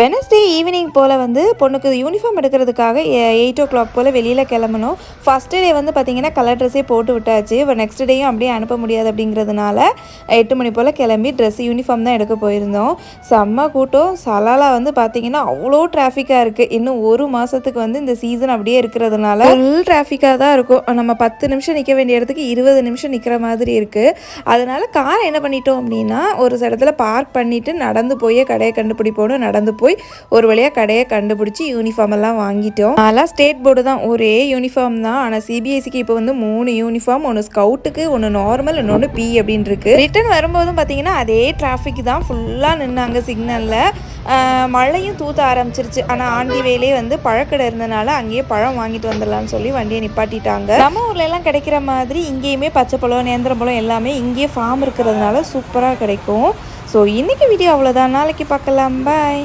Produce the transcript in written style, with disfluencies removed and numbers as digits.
Wednesday evening போல் வந்து பொண்ணுக்கு uniform எடுக்கிறதுக்காக 8 o'clock போல் வெளியில் கிளம்பணும். ஃபஸ்ட்டு டே வந்து பார்த்திங்கன்னா கலர் ட்ரெஸ்ஸே போட்டு விட்டாச்சு. நெக்ஸ்ட் டேயும் அப்படியே அனுப்ப முடியாது அப்படிங்கிறதுனால 8 மணி போல் கிளம்பி யூனிஃபார்ம் தான் எடுக்க போயிருந்தோம். செம்ம கூட்டம். சலாலா வந்து பார்த்திங்கன்னா அவ்வளோ டிராஃபிக்காக இருக்குது. இன்னும் ஒரு மாதத்துக்கு வந்து இந்த சீசன் அப்படியே இருக்கிறதுனால ஃபுல் டிராஃபிக்காக தான் இருக்கும். நம்ம 10 நிமிஷம் நிற்க வேண்டிய இடத்துக்கு 20 நிமிஷம் நிற்கிற மாதிரி இருக்குது. அதனால் காரை என்ன பண்ணிட்டோம் அப்படின்னா ஒரு இடத்துல பார்க் பண்ணிவிட்டு நடந்து போய் கடையை கண்டுபிடிப்போன்னு நடந்து போய் ஒரு வழியாக கடையை கண்டுபிடிச்சி யூனிஃபார்ம் எல்லாம் வாங்கிட்டோம். அதெல்லாம் ஸ்டேட் போர்டு தான், ஒரே யூனிஃபார்ம் தான். ஆனால் சிபிஎஸ்சிக்கு இப்போ வந்து 3 யூனிஃபார்ம், ஒன்று ஸ்கவுட்டுக்கு, ஒன்று நார்மல், இன்னொன்று பி அப்படின்னு இருக்கு. ரிட்டர்ன் வரும்போதும் பார்த்தீங்கன்னா அதே டிராஃபிக் தான். ஃபுல்லாக நின்னாங்க சிக்னலில். மழையும் தூத்த ஆரம்பிச்சிருச்சு. ஆனால் ஆண்டி வேலே வந்து பழக்கடை இருந்தனால அங்கேயே பழம் வாங்கிட்டு வந்துடலான்னு சொல்லி வண்டியை நிப்பாட்டிட்டாங்க. நம்ம ஊர்ல எல்லாம் கிடைக்கிற மாதிரி இங்கேயுமே பச்சை பழம், நேந்திரம் பழம் எல்லாமே இங்கேயே ஃபார்ம் இருக்கிறதுனால சூப்பராக கிடைக்கும். ஸோ இன்றைக்கி வீடியோ அவ்வளோதான். நாளைக்கு பார்க்கலாம். பாய்.